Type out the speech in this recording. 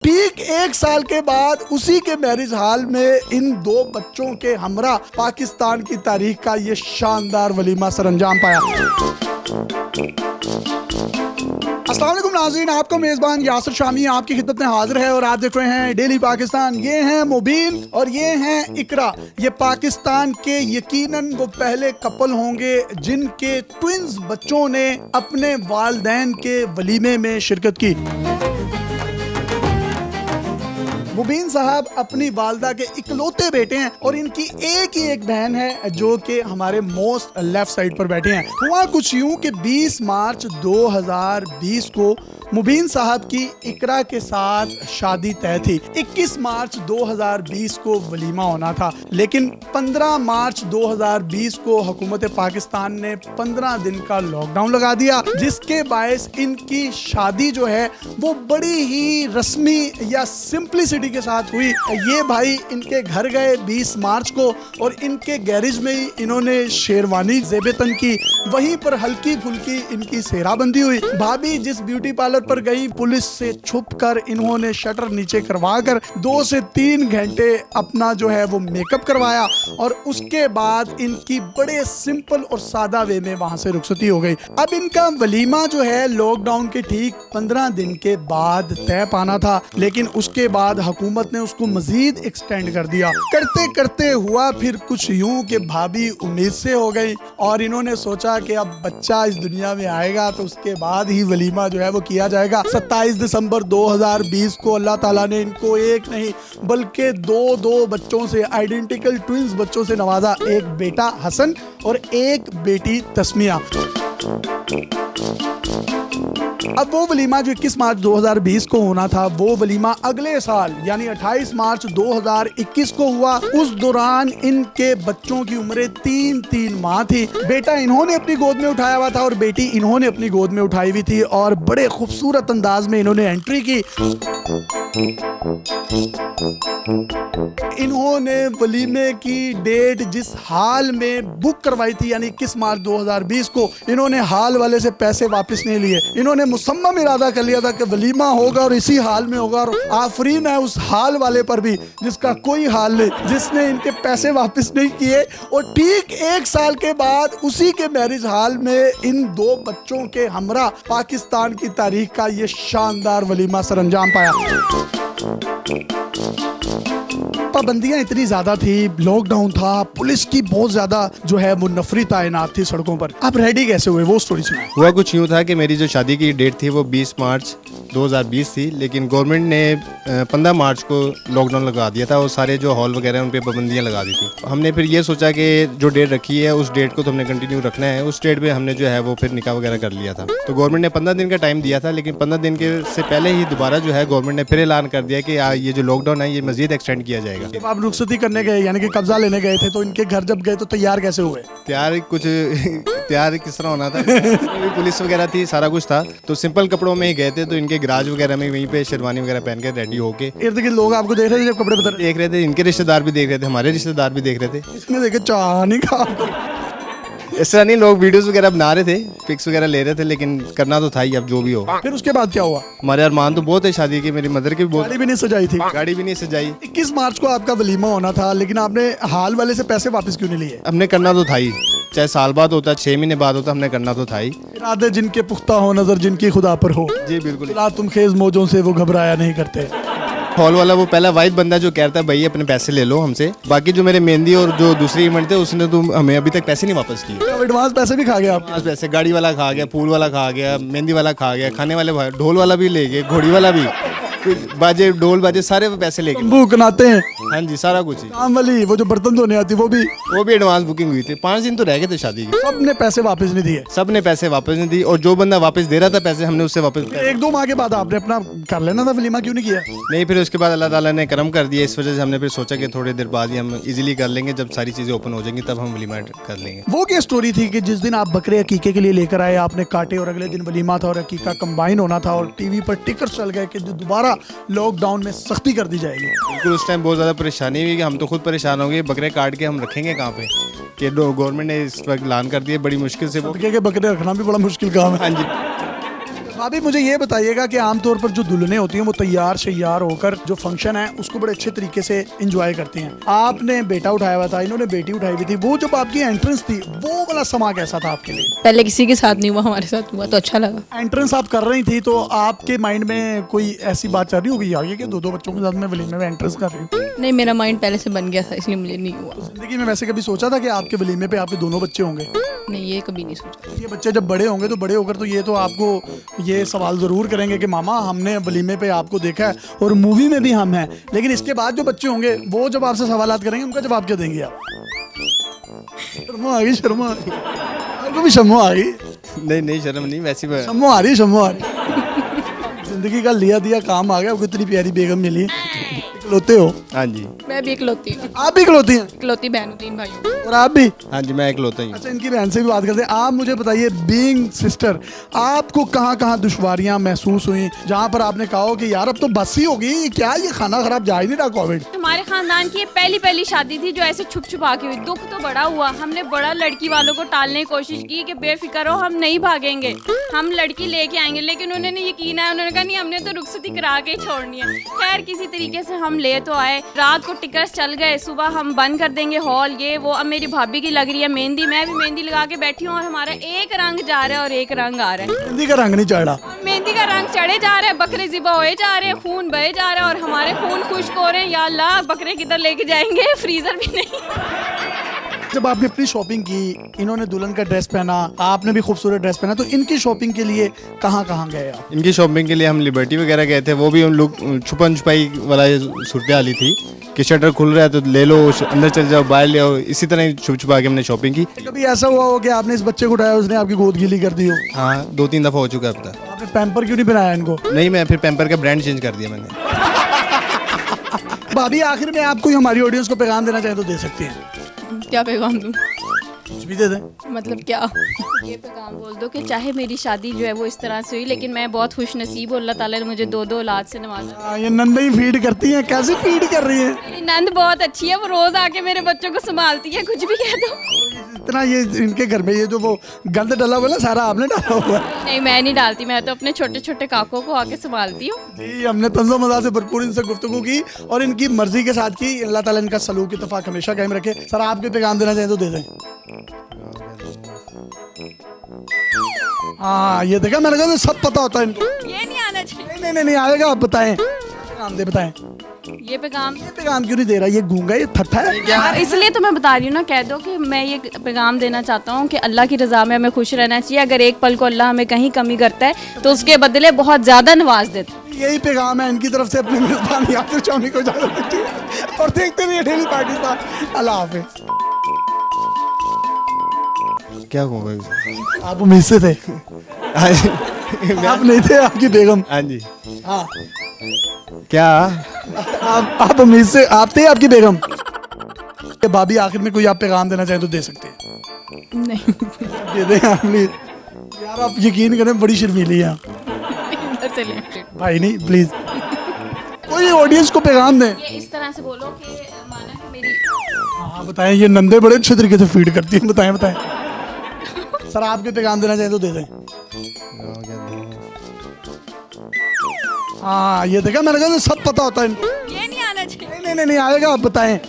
ठीक एक साल के बाद उसी के मैरिज हॉल में इन दो बच्चों के हमरा पाकिस्तान की तारीख का ये शानदार वलीमा सरअंजाम पाया। अस्सलाम वालेकुम नाज़रीन, आपका मेज़बान यासिर शामी आपकी खिदमत में हाजिर है और आप देख रहे हैं डेली पाकिस्तान। ये हैं मुबीन और ये हैं इकरा। ये पाकिस्तान के यकीनन वो पहले कपल होंगे जिनके ट्विंस बच्चों ने अपने वालिदैन के वलीमे में शिरकत की। मुबीन साहब अपनी वालदा के इकलौते बेटे हैं और इनकी एक ही एक बहन है जो कि हमारे मोस्ट लेफ्ट साइड पर बैठे हैं। हुआ कुछ यूं कि 20 मार्च 2020 को मुबीन साहब की इकरा के साथ शादी तय थी। 21 मार्च 2020 को वलीमा होना था, लेकिन 15 मार्च 2020 को हुकूमत पाकिस्तान ने 15 दिन का लॉकडाउन लगा दिया, जिसके बायस इनकी शादी जो है वो बड़ी ही रस्मी या सिंपलिसिटी के साथ हुई। ये भाई इनके घर गए 20 मार्च को और इनके गैरेज में ही इन्होंने शेरवानी ज़ेबतन की, वहीं पर हल्की फुल्की इनकी सेहराबंदी हुई। भाभी जिस ब्यूटी पार्लर पर गई, पुलिस से छुपकर इन्होंने शटर नीचे करवाकर 2 से 3 घंटे अपना जो है वो मेकअप करवाया और उसके बाद इनकी बड़े सिंपल और सादा वे में वहां से रुखसती हो गई। अब इनका वलीमा जो है लॉकडाउन के ठीक 15 दिन के बाद तय पाना था, लेकिन उसके बाद हुकूमत ने उसको मजीद एक्सटेंड कर दिया। करते करते हुआ फिर कुछ यूं कि भाभी उम्मीद से हो गई और इन्होंने सोचा कि अब बच्चा इस दुनिया में आएगा तो उसके बाद ही वलीमा जो है वो किया जाएगा। 27 दिसंबर 2020 को अल्लाह ताला ने इनको एक नहीं बल्कि दो बच्चों से, आइडेंटिकल ट्विंस बच्चों से नवाजा। एक बेटा हसन और एक बेटी तस्मिया। अब वो वलीमा जो 21 मार्च 2020 को होना था, वो वलीमा अगले साल यानी 28 मार्च 2021 को हुआ। उस दौरान इनके बच्चों की उम्रें 3-3 माह थी। बेटा इन्होंने अपनी गोद में उठाया हुआ था और बेटी इन्होंने अपनी गोद में उठाई हुई थी और बड़े खूबसूरत अंदाज में इन्होंने एंट्री की। इन्होंने वलीमे की डेट जिस हाल में बुक करवाई थी यानी 21 मार्च 2020 को, इन्होंने हाल वाले से पैसे वापस नहीं लिए। इन्होंने मुसम्मम इरादा कर लिया था कि वलीमा होगा और इसी हाल में होगा और आफरीन है उस हाल वाले पर भी जिसका कोई हाल नहीं, जिसने इनके पैसे वापस नहीं किए। और ठीक एक साल के बाद उसी के मैरिज हॉल में इन दो बच्चों के हमरा पाकिस्तान की तारीख का ये शानदार वलीमा सरअंजाम पाया। पाबंदियां इतनी ज्यादा थी, लॉकडाउन था, पुलिस की बहुत ज्यादा जो है वो नफरी तैनात थी सड़कों पर। आप रेडी कैसे हुए, वो स्टोरी सुनाएं। हुआ कुछ यूँ था कि मेरी जो शादी की डेट थी वो 20 मार्च 2020 थी, लेकिन गवर्नमेंट ने 15 मार्च को लॉकडाउन लगा दिया था और सारे जो हॉल वगैरह उन पे पाबंदियां लगा दी थी। हमने फिर ये सोचा कि जो डेट रखी है उस डेट को तो हमने कंटिन्यू रखना है। उस डेट पे हमने जो है वो फिर निकाह वगैरह कर लिया था। तो गवर्नमेंट ने 15 दिन का टाइम दिया था, लेकिन 15 दिन के से पहले ही दोबारा जो है गवर्नमेंट ने फिर ऐलान कर दिया कि ये जो लॉकडाउन है ये मजीद एक्सटेंड किया जाएगा। जब आप रुखसती करने गए यानी कि कब्जा लेने गए थे, तो इनके घर जब गए तो तैयार कैसे हुए? तैयार किस तरह होना था पुलिस वगैरह थी, सारा कुछ था, तो सिंपल कपड़ों में ही गए थे। तो इनके गराज वगैरह में वहीं पे शेरवानी वगैरह पहन के रेडी होके इर्द गिर्द लोग आपको देख रहे थे, जब कपड़े बदल देख रहे थे, इनके रिश्तेदार भी देख रहे थे, हमारे रिश्तेदार भी देख रहे थे। इसने देखे चाह नहीं खा। इस तरह नहीं, लोग वीडियोस वगैरह बना रहे थे, पिक्स वगैरह ले रहे थे, लेकिन करना तो था ही, अब जो भी हो। फिर उसके बाद क्या हुआ? हमारे अरमान तो बहुत है शादी की, मेरी मदर की भी बहुत। गाड़ी भी नहीं सजाई थी? गाड़ी भी नहीं सजाई। 21 मार्च को आपका वलीमा होना था, लेकिन आपने हाल वाले से पैसे वापस क्यों नहीं लिए? हमने करना तो था ही, चाहे साल बाद होता, 6 महीने बाद होता, हमने करना तो था ही। इरादे जिनके पुख्ता हो, नजर जिनकी खुदा पर हो। जी बिल्कुल। तुम खेज मौजों से वो घबराया नहीं करते। हॉल वाला वो पहला वाइफ बंदा जो कहता है भाई अपने पैसे ले लो हमसे, बाकी जो मेरे मेहंदी और जो दूसरी इवेंट थे उसने तो हमें अभी तक पैसे नहीं वापस किए। एडवांस पैसे भी खा गया आप? एडवांस पैसे गाड़ी वाला खा गया, फूल वाला खा गया, मेहंदी वाला खा गया, खाने वाले ढोल वाला भी ले गए, घोड़ी वाला भी, बाजे ढोल बाजे सारे पैसे ले गए। कनाते हैं? हाँ जी, सारा कुछ ही। काम वाली वो जो बर्तन धोने आती वो भी एडवांस बुकिंग हुई थी। 5 दिन तो रह गए थे शादी के। सब ने पैसे वापस नहीं दिए? सब ने पैसे वापस नहीं दिए, और जो बंदा वापस दे रहा था पैसे हमने उससे वापस 1-2 माह के बाद आपने अपना कर लेना था वलीमा, क्यों नहीं किया? नहीं, फिर उसके बाद अल्लाह ताला ने करम कर दिया, इस वजह से हमने फिर सोचा कि थोड़ी देर बाद ही हम इजीली कर लेंगे, जब सारी चीजें ओपन हो जाएंगी तब हम वलीमा कर लेंगे। वो क्या स्टोरी थी कि जिस दिन आप बकरे अकीके के लिए लेकर आए, आपने काटे और अगले दिन वलीमा था और अकीका कंबाइन होना था और टीवी पर टिकट चल गए कि दोबारा लॉकडाउन में सख्ती कर दी जाएगी? बिल्कुल, उस टाइम बहुत ज़्यादा परेशानी हुई कि हम तो खुद परेशान हो गए, बकरे काट के हम रखेंगे कहाँ पे, कि गवर्नमेंट ने इस वक्त ऐलान कर दिया, बड़ी मुश्किल से वो के बकरे रखना भी बड़ा मुश्किल काम है। हाँ जी। भाभी मुझे ये बताइएगा कि आमतौर पर जो दुल्हनें होती हैं वो तैयार शैयार होकर जो फंक्शन है उसको बड़े अच्छे तरीके से एंजॉय करती हैं। आपने बेटा उठाया हुआ था, इन्होंने बेटी उठाई हुई थी, वो जब आपकी एंट्रेंस थी वो वाला समा कैसा था आपके लिए? पहले किसी के साथ नहीं हुआ, हमारे साथ हुआ तो अच्छा लगा। एंट्रेंस आप कर रही थी तो आपके माइंड में कोई ऐसी बात चल रही होगी यार ये कि दो बच्चों के साथ मैं वलीमे में एंट्रेंस कर रही हूँ? नहीं, मेरा माइंड पहले से बन गया था, इसलिए मुझे नहीं हुआ। जिंदगी में वैसे कभी सोचा था कि आपके वलीमे पे आपके दोनों बच्चे होंगे? नहीं, ये कभी नहीं सोचा। ये बच्चे जब बड़े होंगे तो बड़े होकर तो ये तो आपको ये सवाल जरूर करेंगे कि मामा हमने वलीमे पे आपको देखा है और मूवी में भी हम हैं, लेकिन इसके बाद जो बच्चे होंगे वो जब आपसे सवालात करेंगे उनका जवाब क्या देंगे आप? शर्मा आ गई, शर्मा आ गई, आपको भी शर्मा आ गई? नहीं शर्म नहीं, वैसी शर्मा आ रही, शर्मा आ रही। जिंदगी का लिया दिया काम आ गया, आपको इतनी प्यारी बेगम मिली है, इकलौते हो? हाँ जी। मैं भी इकलौती हूँ। आप भी इकलौती हैं? इकलौती बहन हूँ, 3 भाई हूँ। और आप भी? हाँ जी, मैं इकलौता ही हूँ। अच्छा, इनकी बहन से भी बात करते हैं। आप मुझे बताइए, बीइंग सिस्टर, आपको कहाँ कहाँ दुश्वारियाँ महसूस हुई जहाँ पर आपने कहा हो कि यार अब तो बस ही होगी, क्या ये खाना खराब जा ही नहीं रहा कोविड? हमारे खानदान की पहली शादी थी जो ऐसे छुप छुपा के हुई। दुख तो बड़ा हुआ, हमने बड़ा लड़की वालों को टालने की कोशिश की कि बेफिक्र हो, हम नहीं भागेंगे, हम लड़की लेके आएंगे, लेकिन उन्होंने यकीन है, उन्होंने कहा नहीं हमने तो रुखसती करा के ही छोड़नी है। खैर किसी तरीके से हम ले तो आए, रात को टिकट्स चल गए, सुबह हम बंद कर देंगे हॉल, ये वो। अब मेरी भाभी की लग रही है मेहंदी, मैं भी मेहंदी लगा के बैठी हूँ और हमारा एक रंग जा रहा है और एक रंग आ रहा है। मेहंदी का रंग नहीं चढ़ रहा, मेहंदी का रंग चढ़े जा रहा है, बकरे ज़िबा होए जा रहे हैं, खून बहे जा रहा है और हमारे खून खुश्क हो रहे हैं। या अल्लाह, बकरे किधर लेके जाएंगे, फ्रीजर भी नहीं। जब आपने अपनी शॉपिंग की, इन्होंने दुल्हन का ड्रेस पहना, आपने भी खूबसूरत ड्रेस पहना, तो इनकी शॉपिंग के लिए कहाँ कहाँ गए आप? इनकी शॉपिंग के लिए हम लिबर्टी वगैरह गए थे, वो भी हम लोग छुपन छुपाई वाला सूरत हाल थी कि शटर खुल रहा है तो ले लो, अंदर चल जाओ, बाहर ले आओ, इसी तरह ही छुप छुपा के हमने शॉपिंग की। कभी ऐसा हुआ हो कि आपने इस बच्चे को उठाया, उसने आपकी गोद गीली कर दी हो? हाँ, 2-3 दफ़ा हो चुका है अब तक। आपने पैम्पर क्यों नहीं पहनाया इनको? नहीं, मैं फिर पैम्पर का ब्रांड चेंज कर दिया मैंने। भाभी आखिर में आप कोई हमारी ऑडियंस को पैगाम देना चाहें तो दे सकती हैं। क्या पैगाम दूँ? कुछ भी दे दें। मतलब क्या? ये पैगाम बोल दो कि चाहे मेरी शादी जो है वो इस तरह से हुई, लेकिन मैं बहुत खुश नसीब हूँ, अल्लाह ताला ने मुझे 2 औलाद से नवाजा। ये नंद ही फीड करती हैं, कैसे फीड कर रही हैं? मेरी नंद बहुत अच्छी है, वो रोज आके मेरे बच्चों को संभालती है, कुछ भी कह दो। इतना ये इनके घर में ये जो वो गंद डाला हुआ है ना, सारा आपने डाला हुआ है। नहीं, मैं नहीं डालती, मैं तो अपने छोटे छोटे काकों को आके संभालती हूँ। जी, हमने तंज़ो मज़ा से भरपूर इनसे गुफ्तगू की और इनकी मर्जी के साथ की। अल्लाह ताला इनका सलूक इत्तेफाक हमेशा कायम रखे। सर, आप भी पैगाम देना चाहें तो दे दें। हाँ, ये देखा, मैंने कहा सब पता होता है इनको। ये नहीं आना चाहिए। नहीं आएगा, आप बताएं, पैगाम दे, बताएं। ये पैगाम क्यों नहीं दे रहा? ये गूंगा, ये ठट्ठा है। अब इसलिए तो मैं बता रही हूँ ना, कह दो कि मैं ये पैगाम देना चाहता हूँ कि अल्लाह की रज़ा में हमें खुश रहना चाहिए। अगर एक पल को अल्लाह हमें कहीं कमी करता है तो उसके बदले बहुत ज़्यादा नवाज देता है। यही पैगाम है इनकी तरफ से अपने मेजबान यासिर चौनी को इजाज़त दीजिए और देखते रहिए डेली पाकिस्तान। अल्लाह हाफिज़। क्या कहूँगा? आप उम्मीद से थे? आप नहीं थे, आपकी बेगम। हाँ जी। हाँ, क्या? आप उम्मीद से, आप थे आपकी बेगम? भाभी आखिर में कोई आप पैगाम देना चाहें तो दे सकते हैं। नहीं। दे दें आप प्लीज। यार आप यकीन करें, बड़ी शर्मीली है इधर से ले। भाई। नहीं प्लीज, कोई ऑडियंस को पैगाम दें। ये इस तरह से बोलो कि माना कि मेरी हाँ बताएं, ये नंदे बड़े अच्छे तरीके से फीड करती हैं। बताएं। सर, आप भी पैगाम देना चाहें तो दे दें। हाँ, ये देखा, मैंने कहा सब पता होता है इनको। ये नहीं आना चाहिए। नहीं आएगा, आप बताएं।